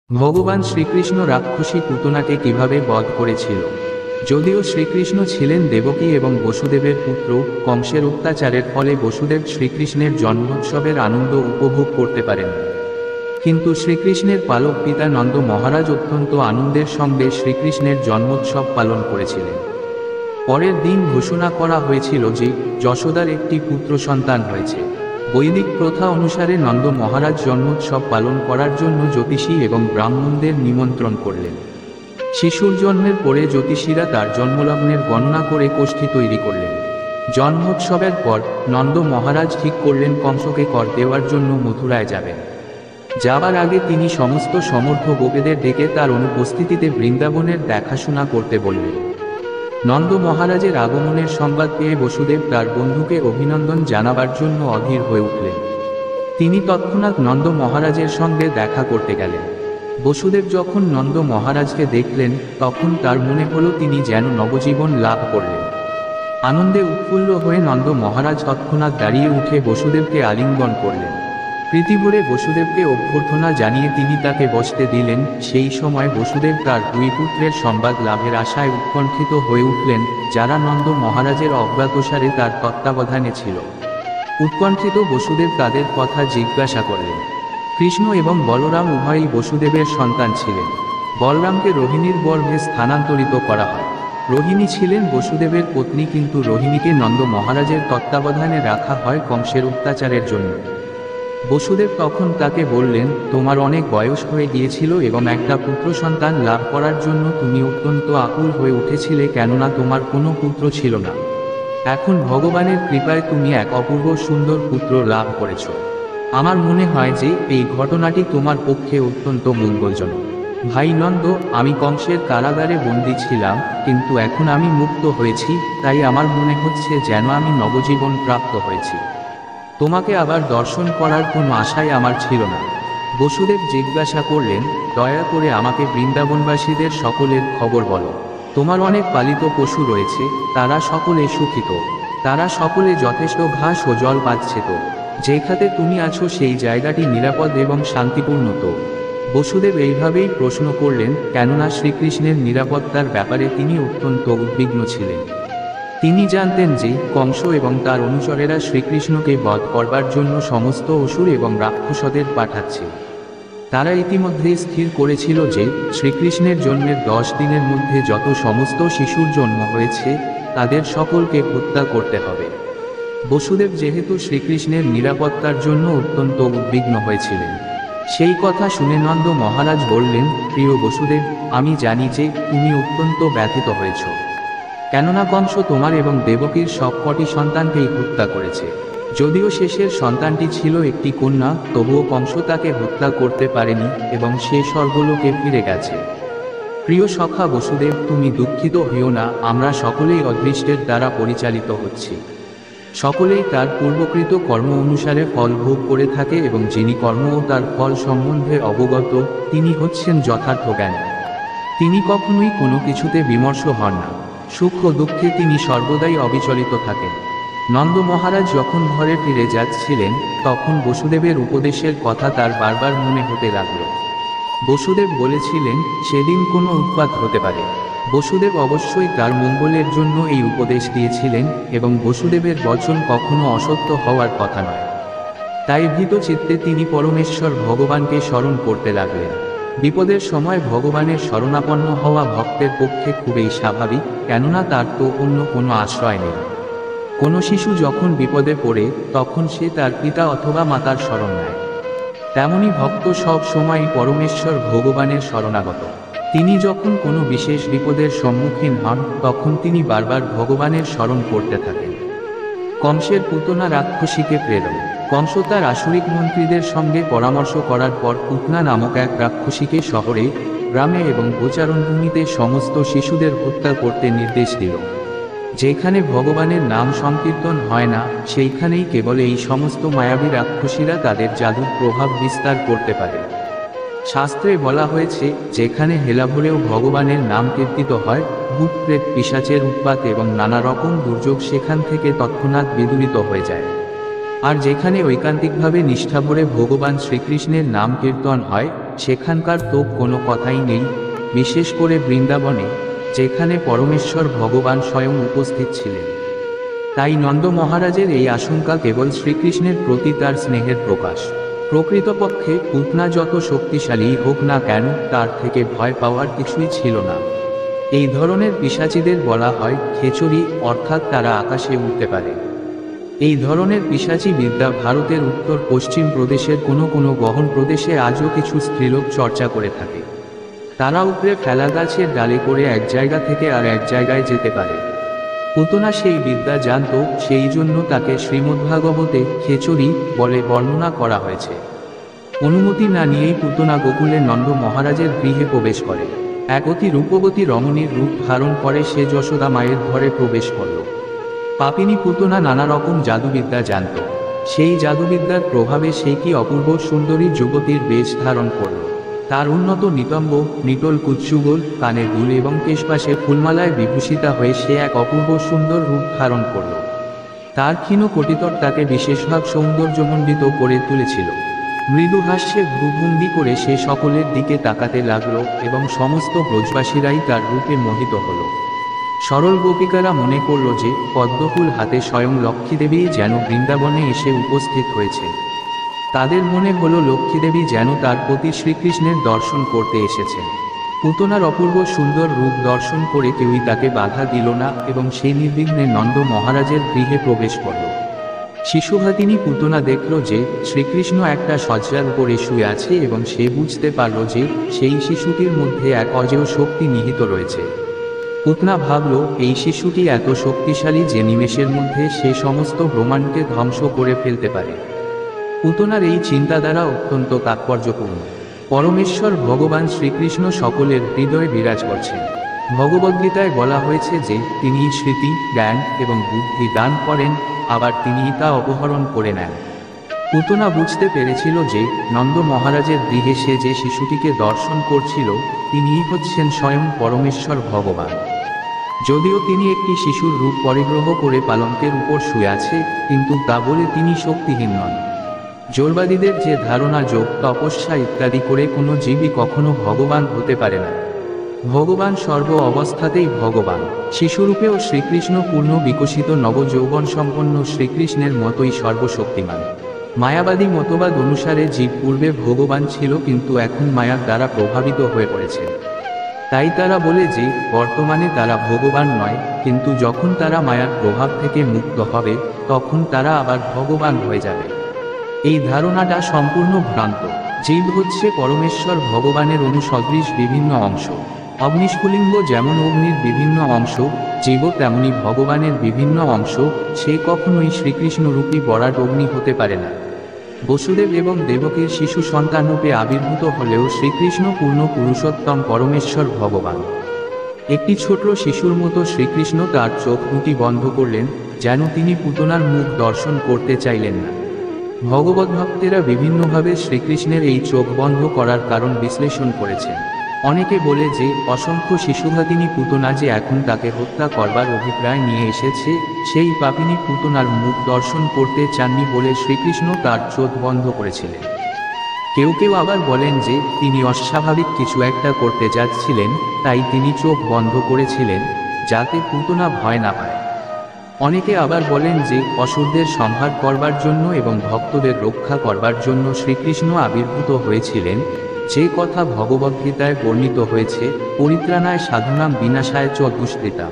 ভগবান শ্রীকৃষ্ণ রাক্ষসী পুতনাকে কিভাবে বধ করেছিল। যদিও শ্রীকৃষ্ণ ছিলেন দেবকী এবং বসুদেবের পুত্র, কংসের অত্যাচারের ফলে বসুদেব শ্রীকৃষ্ণের জন্মোৎসবের আনন্দ উপভোগ করতে পারেন, কিন্তু শ্রীকৃষ্ণের পালক পিতা নন্দ মহারাজ অত্যন্ত আনন্দের সঙ্গে শ্রীকৃষ্ণের জন্মোৎসব পালন করেছিলেন। পরের দিন ঘোষণা করা হয়েছিল যে যশোদার একটি পুত্র সন্তান হয়েছে। বৈদিক প্রথা অনুসারে নন্দ মহারাজ জন্মোৎসব পালন করার জন্য জ্যোতিষী এবং ব্রাহ্মণদের নিমন্ত্রণ করলেন। শিশুর জন্মের পরে জ্যোতিষীরা তার জন্মলগ্নের গণনা করে কোষ্ঠী তৈরি করলেন। জন্মোৎসবের পর নন্দ মহারাজ ঠিক করলেন কংসকে কর দেওয়ার জন্য মথুরায় যাবেন। যাবার আগে তিনি সমস্ত সমর্থ গোপীদের ডেকে তার অনুপস্থিতিতে বৃন্দাবনের দেখাশোনা করতে বললেন। নন্দ মহারাজের আগমনের সংবাদ পেয়ে বসুদেব তার বন্ধুকে অভিনন্দন জানাবার জন্য অধীর হয়ে উঠলেন। তিনি তৎক্ষণাৎ নন্দ মহারাজের সঙ্গে দেখা করতে গেলেন। বসুদেব যখন নন্দ মহারাজকে দেখলেন, তখন তার মনে হলো তিনি যেন নবজীবন লাভ করলেন। আনন্দে উৎফুল্ল হয়ে নন্দ মহারাজ তৎক্ষণাৎ দাঁড়িয়ে উঠে বসুদেবকে আলিঙ্গন করলেন। প্রীতিভরে বসুদেবকে অভ্যর্থনা জানিয়ে তিনি তাকে বসতে দিলেন। সেই সময় বসুদেব তার দুই পুত্রের সংবাদ লাভের আশায় উৎকণ্ঠিত হয়ে উঠলেন, যারা নন্দ মহারাজের অজ্ঞাতসারে তার তত্ত্বাবধানে ছিল। উৎকণ্ঠিত বসুদেব তাদের কথা জিজ্ঞাসা করলেন। কৃষ্ণ এবং বলরাম উভয়ই বসুদেবের সন্তান ছিলেন। বলরামকে রোহিণীর গর্ভে স্থানান্তরিত করা হয়। রোহিণী ছিলেন বসুদেবের পত্নী, কিন্তু রোহিণীকে নন্দ মহারাজের তত্ত্বাবধানে রাখা হয় কংসের অত্যাচারের জন্য। বসুদেব তখন তাকে বললেন, তোমার অনেক বয়স হয়ে গিয়েছিল এবং একটা পুত্র সন্তান লাভ করার জন্য তুমি অত্যন্ত আকুল হয়ে উঠেছিলে, কেননা তোমার কোনো পুত্র ছিল না। এখন ভগবানের কৃপায় তুমি এক অপূর্ব সুন্দর পুত্র লাভ করেছ। আমার মনে হয় যে এই ঘটনাটি তোমার পক্ষে অত্যন্ত মঙ্গলজনক। ভাই নন্দ, আমি কংসের কারাগারে বন্দী ছিলাম, কিন্তু এখন আমি মুক্ত হয়েছি, তাই আমার মনে হচ্ছে যেন আমি নবজীবন প্রাপ্ত হয়েছি। তোমাকে আবার দর্শন করার কোনো আশাই আমার ছিল না। বসুদেব জিজ্ঞাসা করলেন, দয়া করে আমাকে বৃন্দাবনবাসীদের সকলের খবর বলো। তোমার অনেক পালিত পশু রয়েছে, তারা সকলে সুখিত, তারা সকলে যথেষ্ট ঘাস ও জল পাচ্ছে তো? যেখানে তুমি আছো সেই জায়গাটি নিরাপদ এবং শান্তিপূর্ণ তো? বসুদেব এইভাবেই প্রশ্ন করলেন, কেননা শ্রীকৃষ্ণের নিরাপত্তার ব্যাপারে তিনি অত্যন্ত উদ্বিগ্ন ছিলেন। তিনি জানতেন যে কংস এবং তার অনুচরেরা শ্রীকৃষ্ণকে বধ করবার জন্য সমস্ত অসুর এবং রাক্ষসদের পাঠাচ্ছে। তারা ইতিমধ্যে স্থির করেছিল যে শ্রীকৃষ্ণের জন্মের 10 দিনের মধ্যে যত সমস্ত শিশুর জন্ম হয়েছে তাদের সকলকে হত্যা করতে হবে। বসুদেব যেহেতু শ্রীকৃষ্ণের নিরাপত্তার জন্য অত্যন্ত উদ্বিগ্ন হয়েছিলেন, সেই কথা শুনে নন্দ মহারাজ বললেন, প্রিয় বসুদেব, আমি জানি যে তুমি অত্যন্ত ব্যথিত হয়েছ, কেননা কংস তোমার এবং দেবকীর সবকটি সন্তানকেই হত্যা করেছে। যদিও শেষের সন্তানটি ছিল একটি কন্যা, তবুও কংস তাকে হত্যা করতে পারেনি এবং সে স্বর্গলোকে ফিরে গেছে। প্রিয় সখা বসুদেব, তুমি দুঃখিত হইও না, আমরা সকলেই অদৃষ্টের দ্বারা পরিচালিত হচ্ছি। সকলেই তার পূর্বকৃত কর্ম অনুসারে ফল ভোগ করে থাকে এবং যিনি কর্ম ও তার ফল সম্বন্ধে অবগত, তিনি হচ্ছেন যথার্থ জ্ঞানী। তিনি কখনোই কোনো কিছুতে বিমর্ষ হন না। সুখ ও দুঃখে তিনি সর্বদাই অবিচলিত থাকেন। নন্দ মহারাজ যখন ঘরে ফিরে যাচ্ছিলেন, তখন বসুদেবের উপদেশের কথা তার বারবার মনে হতে লাগল। বসুদেব বলেছিলেন, সেদিন কোনো উৎপাত হতে পারে। বসুদেব অবশ্যই তার মঙ্গলের জন্য এই উপদেশ দিয়েছিলেন এবং বসুদেবের বচন কখনো অসত্য হওয়ার কথা নয়। তাই ভীত চিত্তে তিনি পরমেশ্বর ভগবানকে স্মরণ করতে লাগলেন। বিপদের সময় ভগবানের শরণাপন্ন হওয়া ভক্তের পক্ষে খুবই স্বাভাবিক, কেননা তার তো অন্য কোনো আশ্রয় নেই। কোনো শিশু যখন বিপদে পড়ে, তখন সে তার পিতা অথবা মাতার শরণ নেয়। তেমনি ভক্ত সব সময় পরমেশ্বর ভগবানের শরণাগত। তিনি যখন কোনো বিশেষ বিপদের সম্মুখীন হন, তখন তিনি বারবার ভগবানের স্মরণ করতে থাকেন। কংসের পুতনা রাক্ষসীকে প্রেরণ। কংস তার আসরিক মন্ত্রীদের সঙ্গে পরামর্শ করার পর পুতনা নামক এক রাক্ষসীকে শহরে, গ্রামে এবং গোচারণভূমিতে সমস্ত শিশুদের হত্যা করতে নির্দেশ দিল। যেখানে ভগবানের নাম সংকীর্তন হয় না, সেইখানেই কেবল এই সমস্ত মায়াবী রাক্ষসীরা তাদের জাদুর প্রভাব বিস্তার করতে পারে। শাস্ত্রে বলা হয়েছে, যেখানে হেলাভুলেও ভগবানের নাম কীর্তিত হয়, ভূত প্রেত পিশাচের উৎপাত এবং নানা রকম দুর্যোগ সেখান থেকে তৎক্ষণাৎ বিদূরিত হয়ে যায়। আর যেখানে ঐকান্তিকভাবে নিষ্ঠাভরে ভগবান শ্রীকৃষ্ণের নাম কীর্তন হয়, সেখানকার তো কোনো কথাই নেই, বিশেষ করে বৃন্দাবনে, যেখানে পরমেশ্বর ভগবান স্বয়ং উপস্থিত ছিলেন। তাই নন্দ মহারাজের এই আশঙ্কা কেবল শ্রীকৃষ্ণের প্রতি তার স্নেহের প্রকাশ। প্রকৃতপক্ষে পুতনা যত শক্তিশালী হোক না কেন, তার থেকে ভয় পাওয়ার কিছুই ছিল না। এই ধরনের পিশাচীদের বলা হয় খেচড়ি, অর্থাৎ তারা আকাশে উঠতে পারে। এই ধরনের পিশাচী বিদ্যা ভারতের উত্তর পশ্চিম প্রদেশের কোনো কোনো গহন প্রদেশে আজও কিছু স্ত্রীলোক চর্চা করে থাকে। তারা উপরে ফেলা গাছের ডালে করে এক জায়গা থেকে আর এক জায়গায় যেতে পারে। পুতনা সেই বিদ্যা জানত, সেই জন্য তাকে শ্রীমদ্ভাগবতে খেচড়ি বলে বর্ণনা করা হয়েছে। অনুমতি না নিয়েই পুতনা গোকুলে নন্দ মহারাজের গৃহে প্রবেশ করে। এক অতি রূপবতী রমণীর রূপ ধারণ করে সে যশোদা মায়ের ঘরে প্রবেশ করল। পাপিনী পুতনা নানা রকম জাদুবিদ্যা জানত। সেই জাদুবিদ্যার প্রভাবে সে কি অপূর্ব সুন্দরী যুবতীর বেশ ধারণ করল। তার উন্নত নিতম্ব, নিটোল কুচ্চুগোল, কানে দুল এবং কেশপাশে ফুলমালায় বিভূষিতা হয়ে সে এক অপূর্ব সুন্দর রূপ ধারণ করল। তার ক্ষীণ কটিতর তাকে বিশেষভাব সৌন্দর্যমণ্ডিত করে তুলেছিল। মৃদু হাস্যে ভ্রুভঙ্গি করে সে সকলের দিকে তাকাতে লাগল এবং সমস্ত ব্রজবাসীরাই তার রূপে মোহিত হল। সরল গোপিকারা মনে করল যে পদ্মফুল হাতে স্বয়ং লক্ষ্মীদেবী যেন বৃন্দাবনে এসে উপস্থিত হয়েছে। তাদের মনে হলো লক্ষ্মীদেবী যেন তার প্রতি শ্রীকৃষ্ণের দর্শন করতে এসেছেন। পুতনার অপূর্ব সুন্দর রূপ দর্শন করে কেউই তাকে বাধা দিল না এবং সেই নির্বিঘ্নে নন্দ মহারাজের গৃহে প্রবেশ করল। শিশুঘাতিনী পুতনা দেখল যে শ্রীকৃষ্ণ একটা শয্যার উপরে শুয়ে আছে এবং সে বুঝতে পারল যে সেই শিশুটির মধ্যে এক অজেয় শক্তি নিহিত রয়েছে। পুতনা ভাবল এই শিশুটি এত শক্তিশালী যে নিমেষের মধ্যে সে সমস্ত ব্রহ্মাণ্ডকে ধ্বংস করে ফেলতে পারে। পুতনার এই চিন্তাধারা অত্যন্ত তাৎপর্যপূর্ণ। পরমেশ্বর ভগবান শ্রীকৃষ্ণ সকলের হৃদয়ে বিরাজ করছেন। ভগবদ্গীতায় বলা হয়েছে যে তিনি স্মৃতি, জ্ঞান এবং বুদ্ধি দান করেন, আবার তিনি তা অপহরণ করে নেন। পুতনা বুঝতে পেরেছিল যে নন্দ মহারাজের গৃহে সে যে শিশুটিকে দর্শন করছিল তিনিই হচ্ছেন স্বয়ং পরমেশ্বর ভগবান। যদিও তিনি একটি শিশুর রূপ পরিগ্রহ করে পালঙ্কের উপর শুয়ে আছে, কিন্তু তা বলে তিনি শক্তিহীন নন। জোরবাদীদের যে ধারণা যোগ, তপস্যা ইত্যাদি করে কোনো জীবই কখনো ভগবান হতে পারে না। ভগবান সর্ব অবস্থাতেই ভগবান। শিশুরূপেও শ্রীকৃষ্ণ পূর্ণ বিকশিত নবযৌবন সম্পন্ন শ্রীকৃষ্ণের মতোই সর্বশক্তিমান। মায়াবাদী মতবাদ অনুসারে জীব পূর্বে ভগবান ছিল, কিন্তু এখন মায়ার দ্বারা প্রভাবিত হয়ে পড়েছে। তাই তারা বলে যে বর্তমানে তারা ভগবান নয়, কিন্তু যখন তারা মায়ার প্রভাব থেকে মুক্ত হবে তখন তারা আবার ভগবান হয়ে যাবে। এই ধারণাটা সম্পূর্ণ ভ্রান্ত। জীব হচ্ছে পরমেশ্বর ভগবানের অনুসদৃশ বিভিন্ন অংশ। অগ্নিস্ফুলিঙ্গ যেমন অগ্নির বিভিন্ন অংশ, জীবও তেমনি ভগবানের বিভিন্ন অংশ। সে কখনোই শ্রীকৃষ্ণরূপী বরাট অগ্নি হতে পারে না। বসুদেব এবং দেবকীর শিশু সন্তানরূপে আবির্ভূত হলেও শ্রীকৃষ্ণ পূর্ণ পুরুষোত্তম পরমেশ্বর ভগবান। একটি ছোট শিশুর মতো শ্রীকৃষ্ণ তার চোখ দুটি বন্ধ করলেন, যেন তিনি পুতনার মুখ দর্শন করতে চাইলেন না। ভগবদ্ভক্তেরা বিভিন্নভাবে শ্রীকৃষ্ণের এই চোখ বন্ধ করার কারণ বিশ্লেষণ করেছেন। অনেকে বলে যে অসংখ্য শিশুঘাতিনী পুতনা যে এখন তাকে হত্যা করবার অভিপ্রায় নিয়ে এসেছে, সেই পাপিনী পুতনার মুখ দর্শন করতে চাননি বলে শ্রীকৃষ্ণ তার চোখ বন্ধ করেছিলেন। কেউ কেউ আবার বলেন যে তিনি অস্বাভাবিক কিছু একটা করতে যাচ্ছিলেন, তাই তিনি চোখ বন্ধ করেছিলেন, যাতে পুতনা ভয় না পায়। অনেকে আবার বলেন যে অসুরদের সংহার করবার জন্য এবং ভক্তদের রক্ষা করবার জন্য শ্রীকৃষ্ণ আবির্ভূত হয়েছিলেন, যে কথা ভগবদ্গীতায় বর্ণিত হয়েছে, পরিত্রাণায় সাধনাম বিনাশায় চ দুষ্কৃতাম।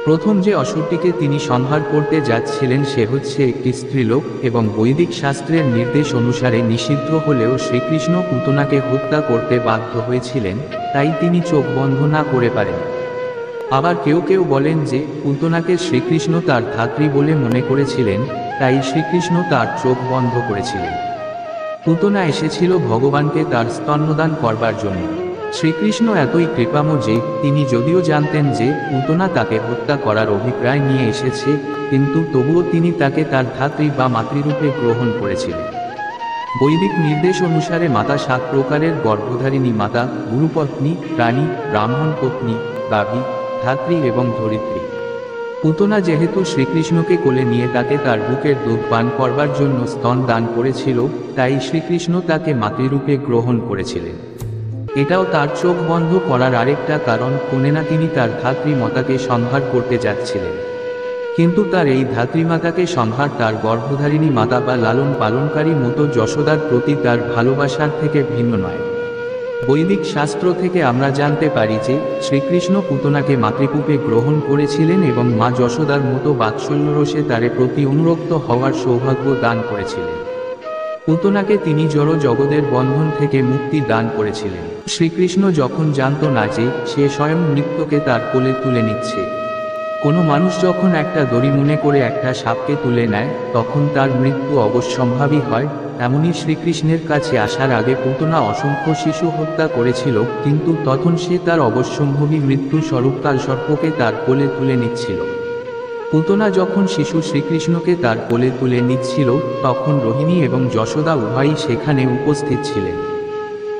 প্রথম যে অসুরটিকে তিনি সংহার করতে যাচ্ছিলেন সে হচ্ছে একটি স্ত্রীলোক এবং বৈদিক শাস্ত্রের নির্দেশ অনুসারে নিষিদ্ধ হলেও শ্রীকৃষ্ণ পুতনাকে হত্যা করতে বাধ্য হয়েছিলেন, তাই তিনি চোখ বন্ধ না করে পারেন। আবার কেউ কেউ বলেন যে পুতনাকে শ্রীকৃষ্ণ তার ধাত্রী বলে মনে করেছিলেন, তাই শ্রীকৃষ্ণ তার চোখ বন্ধ করেছিলেন। পুতনা এসেছিল ভগবানকে তার স্তন্যদান করবার জন্য। শ্রীকৃষ্ণ এতই কৃপাম যে তিনি যদিও জানতেন যে পুতনা তাকে হত্যা করার অভিপ্রায় নিয়ে এসেছে, কিন্তু তবুও তিনি তাকে তার ধাত্রী বা মাতৃরূপে গ্রহণ করেছিলেন। বৈদিক নির্দেশ অনুসারে মাতা 7 প্রকারের গর্ভধারিণী: মাতা, গুরুপত্নী, রানী, ব্রাহ্মণ পত্নী, গাভী, ধাত্রী এবং ধরিত্রী। পুতনা যেহেতু শ্রীকৃষ্ণকে কোলে নিয়ে তাকে তার বুকের দুধ পান করবার জন্য স্তন দান করেছিল, তাই শ্রীকৃষ্ণ তাকে মাতৃরূপে গ্রহণ করেছিলেন। এটাও তার চোখ বন্ধ করার আরেকটা কারণ, কোনে না তিনি তার ধাত্রীমাতাকে সংহার করতে যাচ্ছিলেন। কিন্তু তার এই ধাত্রীমাতাকে সংহার তার গর্ভধারিণী মাতা বা লালন পালনকারী মতো যশোদার প্রতি তার ভালোবাসার থেকে ভিন্ন নয়। বৈদিক শাস্ত্র থেকে আমরা জানতে পারি যে শ্রীকৃষ্ণ পুতনাকে মাতৃরূপে গ্রহণ করেছিলেন এবং মা যশোদার মতো বাৎসল্যরসে তার প্রতি অনুরক্ত হওয়ার সৌভাগ্য দান করেছিলেন। পুতনাকে তিনি জড় জগতের বন্ধন থেকে মুক্তি দান করেছিলেন। শ্রীকৃষ্ণ যখন জানত না যে সে স্বয়ং মৃত্যুকে তার কোলে তুলে নিচ্ছে। কোনো মানুষ যখন একটা দড়ি মনে করে একটা সাপকে তুলে নেয়, তখন তার মৃত্যু অবশ্যম্ভাবী হয়। এমনই শ্রীকৃষ্ণের কাছে আসার আগে পুতনা অসংখ্য শিশু হত্যা করেছিল, কিন্তু তখন সে তার অবশ্যম্ভাবী মৃত্যু স্বরূপ কালসর্পকে তার কোলে তুলে নিচ্ছিল। পুতনা যখন শিশু শ্রীকৃষ্ণকে তার কোলে তুলে নিচ্ছিল, তখন রোহিণী এবং যশোদা উভয়ই সেখানে উপস্থিত ছিলেন।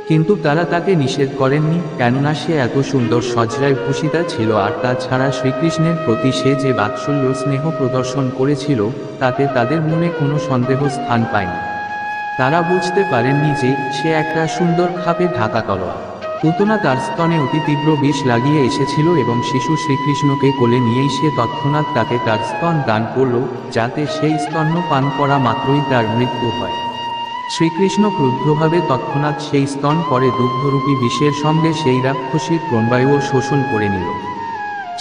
কিন্তু তারা তাকে নিষেধ করেননি, কেননা সে এত সুন্দর সজ্জায় ভূষিতা ছিল, আর তাছাড়া শ্রীকৃষ্ণের প্রতি সে যে বাৎসল্য স্নেহ প্রদর্শন করেছিল, তাতে তাদের মনে কোনো সন্দেহ স্থান পায়নি। তারা বুঝতে পারেননি যে সে একটা সুন্দর খাপে ঢাকা তলোয়ার। পুতনা তার স্তনে অতি তীব্র বিষ লাগিয়ে এসেছিল এবং শিশু শ্রীকৃষ্ণকে কোলে নিয়েই সে তৎক্ষণাৎ তাকে তার স্তন দান করল, যাতে সেই স্তন্য পান করা মাত্রই তার মৃত্যু হয়। শ্রীকৃষ্ণ ক্রুদ্ধভাবে তৎক্ষণাৎ সেই স্তন পরে দুগ্ধরূপী বিষের সঙ্গে সেই রাক্ষসীর প্রাণবায়ুও শোষণ করে নিল।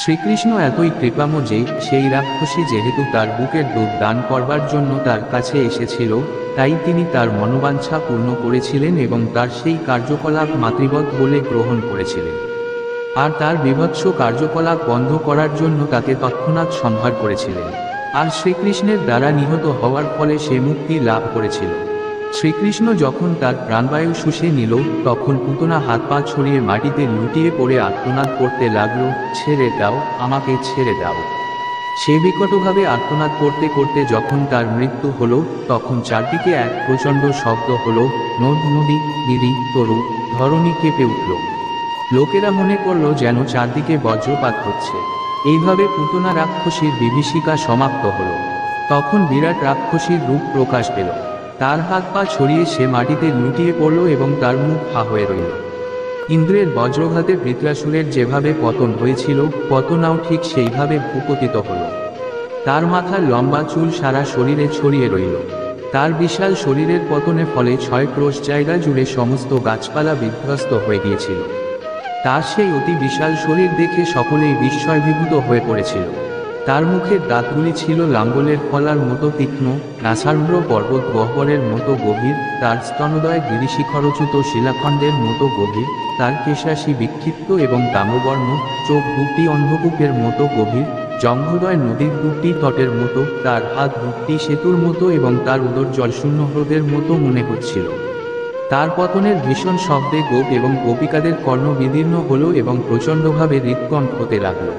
শ্রীকৃষ্ণ এতই কৃপাম যে সেই রাক্ষসী যেহেতু তার বুকের দুধ দান করবার জন্য তার কাছে এসেছিল, তাই তিনি তার মনোবাঞ্ছা পূর্ণ করেছিলেন এবং তার সেই কার্যকলাপ মাতৃবৎ বলে গ্রহণ করেছিলেন। আর তার বীভৎস কার্যকলাপ বন্ধ করার জন্য তাকে তৎক্ষণাৎ সংহার করেছিলেন। আর শ্রীকৃষ্ণের দ্বারা নিহত হওয়ার ফলে সে মুক্তি লাভ করেছিল। শ্রীকৃষ্ণ যখন তার প্রাণবায়ু শুষে নিল, তখন পুতনা হাত পা ছড়িয়ে মাটিতে লুটিয়ে পড়ে আর্তনাদ করতে লাগল, ছেড়ে দাও, আমাকে ছেড়ে দাও। সে বিকটভাবে আর্তনাদ করতে করতে যখন তার মৃত্যু হলো, তখন চারদিকে এক প্রচণ্ড শব্দ হলো, নদ নদী গিরি তরু ধরণী কেঁপে উঠল। লোকেরা মনে করল যেন চারদিকে বজ্রপাত হচ্ছে। এইভাবে পুতনা রাক্ষসীর বিভীষিকা সমাপ্ত হল। তখন বিরাট রাক্ষসীর রূপ প্রকাশ পেল। তার হাত পা ছড়িয়ে সে মাটিতে লুটিয়ে পড়ল এবং তার মুখ ফা হয়ে রইল। ইন্দ্রের বজ্রঘাতে বৃত্রাসুরের যেভাবে পতন হয়েছিল, পতনাও ঠিক সেইভাবে ভূপতিত হল। তার মাথার লম্বা চুল সারা শরীরে ছড়িয়ে রইল। তার বিশাল শরীরের পতনে ফলে 6 ক্রোশ জায়গা জুড়ে সমস্ত গাছপালা বিধ্বস্ত হয়ে গিয়েছিল। তার সেই অতি বিশাল শরীর দেখে সকলেই বিস্ময়বিভূত হয়ে পড়েছিল। তার মুখের দাঁতগুলি ছিল লাঙ্গলের ফলার মতো তীক্ষ্ণ, নাসার্ম্র পর্বত গহ্বরের মতো গভীর, তার স্তনোদয় গিরিশিখরচ্যুত শিলাখণ্ডের মতো গভীর, তার কেশরাশি বিক্ষিপ্ত এবং তাম্রবর্ণ, চোখ দুটি অন্ধকূপের মতো গভীর, জঙ্ঘদয় নদীর দুটি তটের মতো, তার হাত দুটি সেতুর মতো এবং তার উদর জলশূন্য হ্রদের মতো মনে হচ্ছিল। তার পতনের ভীষণ শব্দে গোপ এবং গোপিকাদের কর্ণ বিদীর্ণ হল এবং প্রচণ্ডভাবে হৃৎকণ্ঠ হতে লাগল।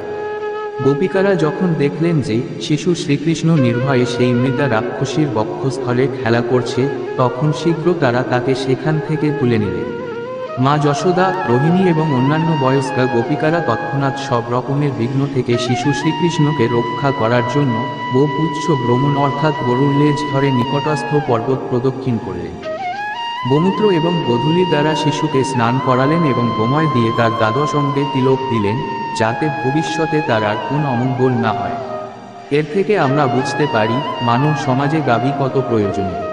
গোপিকারা যখন দেখলেন যে শিশু শ্রীকৃষ্ণ নির্ভয়ে সেই মৃতা রাক্ষসীর বক্ষস্থলে খেলা করছে, তখন শীঘ্র তারা তাকে সেখান থেকে তুলে নিলেন। মা যশোদা, রোহিণী এবং অন্যান্য বয়স্কা গোপিকারা তৎক্ষণাৎ সব রকমের বিঘ্ন থেকে শিশু শ্রীকৃষ্ণকে রক্ষা করার জন্য গোপুচ্ছ ভ্রমণ অর্থাৎ গরুর লেজ ধরে নিকটস্থ পর্বত প্রদক্ষিণ করলেন। গোমূত্র এবং গোধূলি দ্বারা শিশুকে স্নান করালেন এবং গোময় দিয়ে তার দ্বাদশ অঙ্গে তিলক দিলেন, যাতে ভবিষ্যতে তার আর কোন অমঙ্গল না হয়। এর থেকে আমরা বুঝতে পারি মানব সমাজে গাভী কত প্রয়োজনীয়।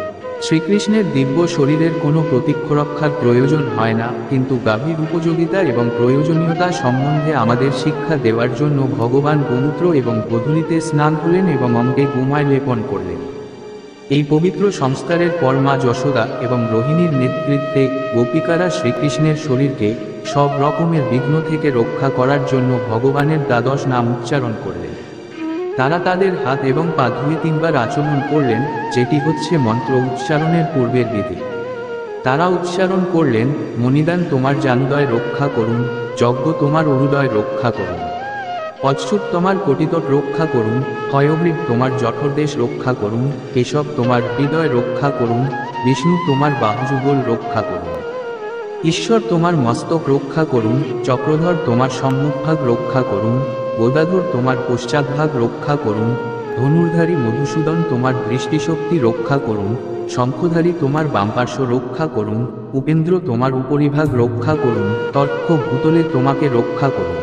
শ্রীকৃষ্ণের দিব্য শরীরের কোনো প্রতিরক্ষার প্রয়োজন হয় না, কিন্তু গাভীর উপযোগিতা এবং প্রয়োজনীয়তা সম্বন্ধে আমাদের শিক্ষা দেওয়ার জন্য ভগবান গোমূত্র এবং গোধূলিতে স্নান হলেন এবং অঙ্গে গোময় লেপন করলেন। এই পবিত্র সংস্কারের পর মা যশোদা এবং রোহিণীর নেতৃত্বে গোপিকারা শ্রীকৃষ্ণের শরীরকে সব রকমের বিঘ্ন থেকে রক্ষা করার জন্য ভগবানের দ্বাদশ নাম উচ্চারণ করলেন। তারা তাদের হাত এবং পা ধুয়ে 3 বার আচমন করলেন, যেটি হচ্ছে মন্ত্র উচ্চারণের পূর্বের বিধি। তারা উচ্চারণ করলেন, মণিদান তোমার জানুদয় রক্ষা করুন, যজ্ঞ তোমার অরুদয় রক্ষা করুন, অচ্যুত তোমার কটিতট রক্ষা করুন, হয়গ্রীব তোমার জঠরদেশ রক্ষা করুন, কেশব তোমার হৃদয় রক্ষা করুন, বিষ্ণু তোমার বাহুযুগল রক্ষা করুন, ঈশ্বর তোমার মস্তক রক্ষা করুন, চক্রধর তোমার সম্মুখভাগ রক্ষা করুন, গদাধর তোমার পশ্চাৎভাগ রক্ষা করুন, ধনুর্ধারী মধুসূদন তোমার দৃষ্টিশক্তি রক্ষা করুন, শঙ্খধারী তোমার বামপার্শ্ব রক্ষা করুন, উপেন্দ্র তোমার উপরিভাগ রক্ষা করুন, তর্ক ভূতলে তোমাকে রক্ষা করুন,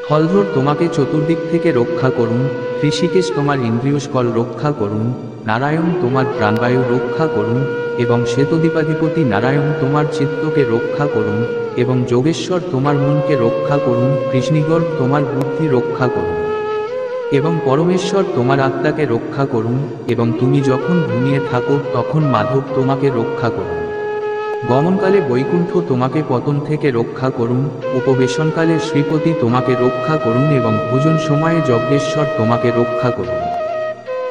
হলধর তোমাকে চতুর্দিক থেকে রক্ষা করুন, ঋষিকেশ তোমার ইন্দ্রিয়স্কল রক্ষা করুন, নারায়ণ তোমার প্রাণবায়ু রক্ষা করুন, এবং শ্বেতদীপাধিপতি নারায়ণ তোমার চিত্তকে রক্ষা করুন, এবং যোগেশ্বর তোমার মনকে রক্ষা করুন, কৃষ্ণিগড় তোমার বুদ্ধি রক্ষা করুন, এবং পরমেশ্বর তোমার আত্মাকে রক্ষা করুন, এবং তুমি যখন ঘুমিয়ে থাকো তখন মাধব তোমাকে রক্ষা করুন। গমনকালে বৈকুণ্ঠ তোমাকে পতন থেকে রক্ষা করুন, উপবেশনকালে শ্রীপতি তোমাকে রক্ষা করুন, এবং ভোজন সময়ে যজ্ঞেশ্বর তোমাকে রক্ষা করুন।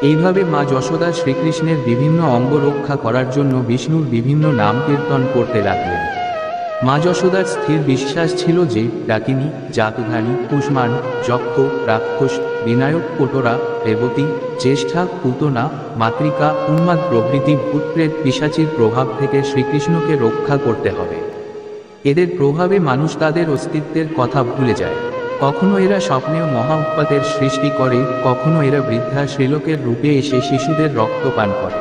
এইভাবে মা যশোদা শ্রীকৃষ্ণের বিভিন্ন অঙ্গ রক্ষা করার জন্য বিষ্ণুর বিভিন্ন নাম কীর্তন করতে লাগলেন। মা যশোদার স্থির বিশ্বাস ছিল যে ডাকিনী, জাতধানী, কুষ্মাণ, যক্ষ, রাক্ষস, বিনায়ক, কোটরা, রেবতী, জ্যেষ্ঠা, পুতনা, মাতৃকা, উন্মাদ প্রভৃতি ভূতপ্রেত পিশাচীর প্রভাব থেকে শ্রীকৃষ্ণকে রক্ষা করতে হবে। এদের প্রভাবে মানুষ তাদের অস্তিত্বের কথা ভুলে যায়। কখনো এরা স্বপ্নেও মহা উৎপাতের সৃষ্টি করে, কখনো এরা বৃদ্ধা শ্রীলোকের রূপে এসে শিশুদের রক্ত পান করে।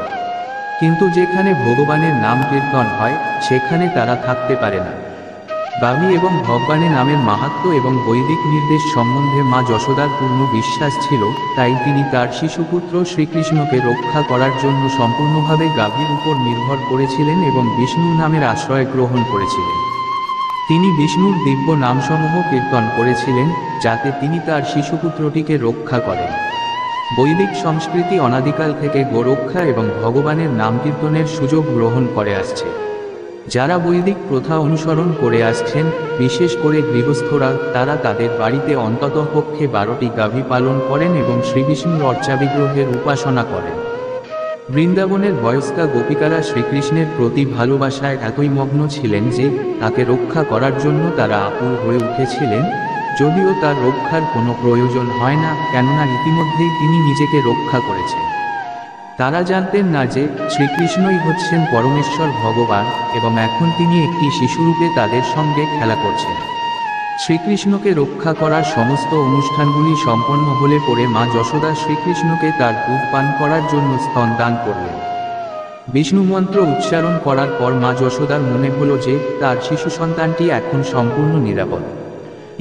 কিন্তু যেখানে ভগবানের নাম কীর্তন হয় সেখানে তারা থাকতে পারে না। গাভী এবং ভগবানের নামের মাহাত্ম্য এবং বৈদিক নির্দেশ সম্বন্ধে মা যশোদার পূর্ণ বিশ্বাস ছিল, তাই তিনি তার শিশুপুত্র শ্রীকৃষ্ণকে রক্ষা করার জন্য সম্পূর্ণভাবে গাভীর উপর নির্ভর করেছিলেন এবং বিষ্ণুর নামের আশ্রয় গ্রহণ করেছিলেন। তিনি বিষ্ণুর দিব্য নামসমূহ কীর্তন করেছিলেন যাতে তিনি তার শিশুপুত্রটিকে রক্ষা করেন। বৈদিক সংস্কৃতি অনাদিকাল থেকে গোরক্ষা এবং ভগবানের নাম কীর্তনের সুযোগ গ্রহণ করে আসছে। যারা বৈদিক প্রথা অনুসরণ করে আসছেন, বিশেষ করে গৃহস্থরা, তারা তাদের বাড়িতে অন্ততপক্ষে 12টি গাভী পালন করেন এবং শ্রীবিষ্ণুর অর্চাবিগ্রহের উপাসনা করেন। বৃন্দাবনের বয়স্কা গোপিকারা শ্রীকৃষ্ণের প্রতি ভালোবাসায় এতই মগ্ন ছিলেন যে তাকে রক্ষা করার জন্য তারা আকুল হয়ে উঠেছিলেন, যদিও তার রক্ষার কোনো প্রয়োজন হয় না, কেননা ইতিমধ্যেই তিনি নিজেকে রক্ষা করেছেন। তারা জানতেন না যে শ্রীকৃষ্ণই হচ্ছেন পরমেশ্বর ভগবান এবং এখন তিনি একটি শিশুরূপে তাদের সঙ্গে খেলা করছেন। শ্রীকৃষ্ণকে রক্ষা করার সমস্ত অনুষ্ঠানগুলি সম্পন্ন হলে পরে মা যশোদা শ্রীকৃষ্ণকে তার দুধ পান করার জন্য স্তন দান করলেন। বিষ্ণু মন্ত্র উচ্চারণ করার পর মা যশোদার মনে হলো যে তার শিশু সন্তানটি এখন সম্পূর্ণ নিরাপদ।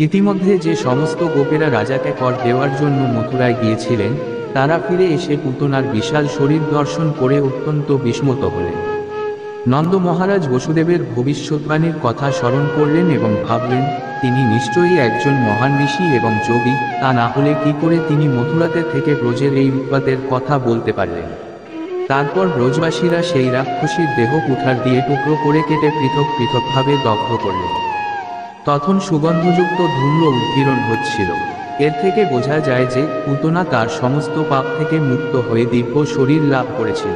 ইতিমধ্যে যে সমস্ত গোপেরা রাজাকে কর দেওয়ার জন্য মথুরায় গিয়েছিলেন, তারা ফিরে এসে পুতনার বিশাল শরীর দর্শন করে অত্যন্ত বিস্মিত হলেন। নন্দ মহারাজ বসুদেবের ভবিষ্যৎবাণীর কথা স্মরণ করলেন এবং ভাবলেন, তিনি নিশ্চয়ই একজন মহান ঋষি এবং যোগী, তা না হলে কি করে তিনি মথুরাতে থেকে ব্রজের এই উৎপাতের কথা বলতে পারলেন। তারপর ব্রজবাসীরা সেই রাক্ষসীর দেহ কুঠার দিয়ে টুকরো করে কেটে পৃথক পৃথকভাবে দগ্ধ করলেন। তখন সুগন্ধযুক্ত ধূম্র উদ্গীরণ হচ্ছিল। এর থেকে বোঝা যায় যে পুতনা তার সমস্ত পাপ থেকে মুক্ত হয়ে দিব্য শরীর লাভ করেছিল।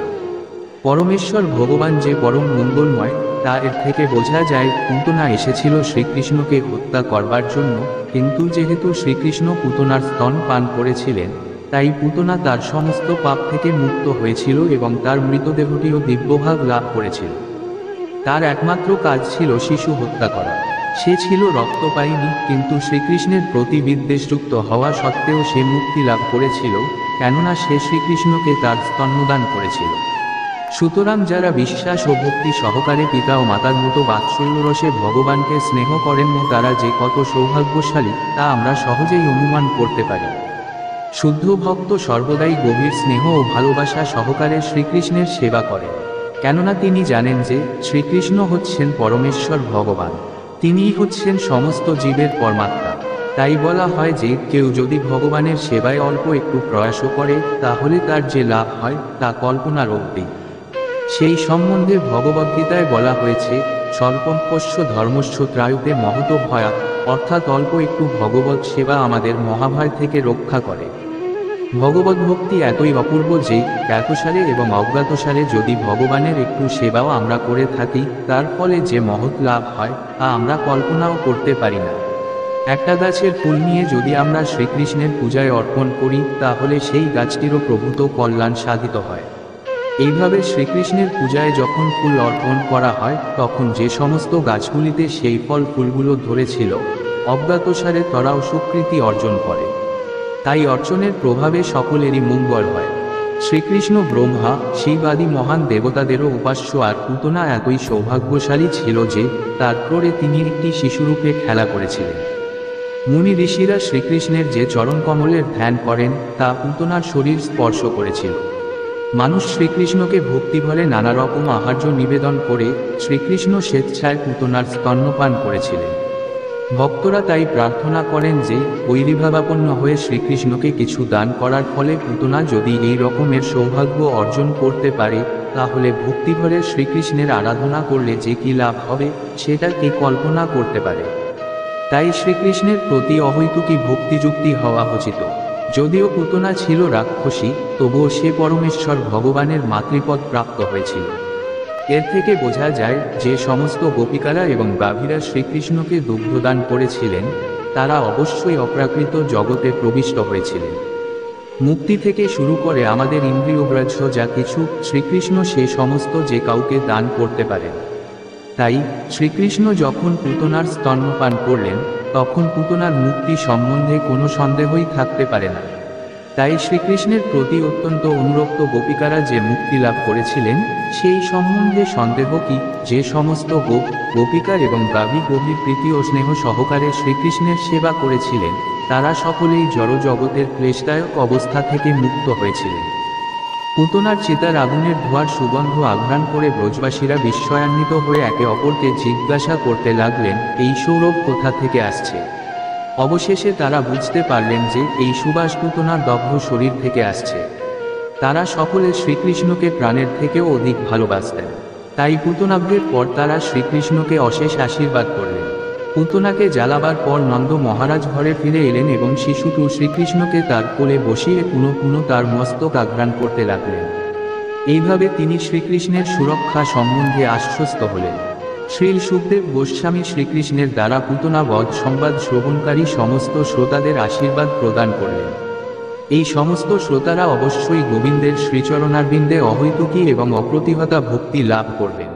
পরমেশ্বর ভগবান যে পরম মঙ্গলময়, তা এর থেকে বোঝা যায় পুতনা এসেছিল শ্রীকৃষ্ণকে হত্যা করবার জন্য, কিন্তু যেহেতু শ্রীকৃষ্ণ পুতনার স্তন পান করেছিলেন, তাই পুতনা তার সমস্ত পাপ থেকে মুক্ত হয়েছিল এবং তার মৃতদেহটিও দিব্যভাগ লাভ করেছিল। তার একমাত্র কাজ ছিল শিশু হত্যা করা। সে ছিল রক্তপায়িনী, কিন্তু শ্রীকৃষ্ণের প্রতি বিদ্বেষযুক্ত হওয়া সত্ত্বেও সে মুক্তি লাভ করেছিল, কেননা সে শ্রীকৃষ্ণকে তার স্তন্যদান করেছিল। সুতরাং যারা বিশ্বাস ও ভক্তি সহকারে পিতা ও মাতার মতো বাৎসল্যরসে ভগবানকে স্নেহ করেন, তারা যে কত সৌভাগ্যশালী তা আমরা সহজেই অনুমান করতে পারি। শুদ্ধ ভক্ত সর্বদাই গভীর স্নেহ ও ভালোবাসা সহকারে শ্রীকৃষ্ণের সেবা করেন, কেননা তিনি জানেন যে শ্রীকৃষ্ণ হচ্ছেন পরমেশ্বর ভগবান, তিনিই হচ্ছেন সমস্ত জীবের পরমাত্মা। তাই বলা হয় যে কেউ যদি ভগবানের সেবায় অল্প একটু প্রয়াসও করে, তাহলে তার যে লাভ হয় তা কল্পনার অতীত। সেই সম্বন্ধে ভগবদ্গীতায় বলা হয়েছে, স্বল্পম্পস্য ধর্মস্য ত্রায়ুতে মহতো ভয়া, অর্থাৎ অল্প একটু ভগবৎ সেবা আমাদের মহাভয় থেকে রক্ষা করে। ভগবদ্ভক্তি এতই অপূর্ব যে জ্ঞাতসারে এবং অজ্ঞাতসারে যদি ভগবানের একটু সেবাও আমরা করে থাকি, তার ফলে যে মহৎ লাভ হয় তা আমরা কল্পনাও করতে পারি না। একটা গাছের ফুল নিয়ে যদি আমরা শ্রীকৃষ্ণের পূজায় অর্পণ করি, তাহলে সেই গাছটিরও প্রভূত কল্যাণ সাধিত হয়। এইভাবে শ্রীকৃষ্ণের পূজায় যখন ফুল অর্পণ করা হয়, তখন যে সমস্ত গাছগুলিতে সেই ফল ফুলগুলো ধরেছিল, অজ্ঞাতসারে তারাও স্বীকৃতি অর্জন করে। তাই অর্চনের প্রভাবে সকলেরই মঙ্গল হয়। শ্রীকৃষ্ণ ব্রহ্মা, শিব আদি মহান দেবতাদেরও উপাস্য, আর পুতনা এতই সৌভাগ্যশালী ছিল যে তার ক্রোড়ে তিনি একটি শিশুরূপে খেলা করেছিলেন। মুনি ঋষিরা শ্রীকৃষ্ণের যে চরণকমলের ধ্যান করেন তা পুতনার শরীর স্পর্শ করেছিল। মানুষ শ্রীকৃষ্ণকে ভক্তিভরে নানা রকম আহার্য নিবেদন করে শ্রীকৃষ্ণ স্বেচ্ছায় পুতনার স্তন্যপান করেছিলেন। ভক্তরা তাই প্রার্থনা করেন যে বৈরিভাবাপন্ন হয়ে শ্রীকৃষ্ণকে কিছু দান করার ফলে পুতনা যদি এই রকমের সৌভাগ্য অর্জন করতে পারে, তাহলে ভক্তিভরে শ্রীকৃষ্ণের আরাধনা করলে যে কি লাভ হবে সেটা কে কল্পনা করতে পারে। তাই শ্রীকৃষ্ণের প্রতি অহৈতুকী ভক্তিযুক্তি হওয়া উচিত। যদিও পুতনা ছিল রাক্ষসী, তবুও সে পরমেশ্বর ভগবানের মাতৃপদ প্রাপ্ত হয়েছিল। এর থেকে বোঝা যায় যে সমস্ত গোপিকারা এবং গাভীরা শ্রীকৃষ্ণকে দুগ্ধদান করেছিলেন তারা অবশ্যই অপ্রাকৃত জগতে প্রবিষ্ট হয়েছিলেন। মুক্তি থেকে শুরু করে আমাদের ইন্দ্রিয়গ্রাহ্য যা কিছু, শ্রীকৃষ্ণ সে সমস্ত যে কাউকে দান করতে পারেন। তাই শ্রীকৃষ্ণ যখন পুতনার স্তন্যপান করলেন তখন পুতনার মুক্তি সম্বন্ধে কোনো সন্দেহই থাকতে পারে না। তাই শ্রীকৃষ্ণের প্রতি অত্যন্ত অনুরক্ত গোপিকারা যে মুক্তি লাভ করেছিলেন সেই সম্বন্ধে সন্দেহ কি? যে সমস্ত গোপিকা এবং গাভী গভীর প্রীতি ও স্নেহ সহকারে শ্রীকৃষ্ণের সেবা করেছিলেন তারা সকলেই জড় জগতের ক্লেশদায়ক অবস্থা থেকে মুক্ত হয়েছিলেন। পুতনার চিতার আগুনের ধোঁয়ার সুগন্ধ আঘ্রাণ করে ব্রজবাসীরা বিস্ময়ান্বিত হয়ে একে অপরকে জিজ্ঞাসা করতে লাগলেন, এই সৌরভ কোথা থেকে আসছে? অবশেষে তারা বুঝতে পারলেন যে এই সুবাস পুতনার দগ্ধ শরীর থেকে আসছে। তারা সকলে শ্রীকৃষ্ণকে প্রাণের থেকেও অধিক ভালোবাসতেন। তাই পুতনাগ্রের পর তারা শ্রীকৃষ্ণকে অশেষ আশীর্বাদ করলেন। পুতনাকে জ্বালাবার পর নন্দ মহারাজ ঘরে ফিরে এলেন এবং শিশুটু শ্রীকৃষ্ণকে তার কোলে বসিয়ে পুনঃ পুনঃ তার মস্তক আঘ্রাণ করতে লাগলেন। এইভাবে তিনি শ্রীকৃষ্ণের সুরক্ষা সম্বন্ধে আশ্বস্ত হলেন। শ্রীল সুখদেব গোস্বামী শ্রীকৃষ্ণের দ্বারা পুতনা বধ সংবাদ শ্রবণকারী সমস্ত শ্রোতাদের আশীর্বাদ প্রদান করলেন। এই সমস্ত শ্রোতারা অবশ্যই গোবিন্দের শ্রীচরণারবিন্দে অহৈতুকী এবং অপ্রতিহতা ভক্তি লাভ করবেন।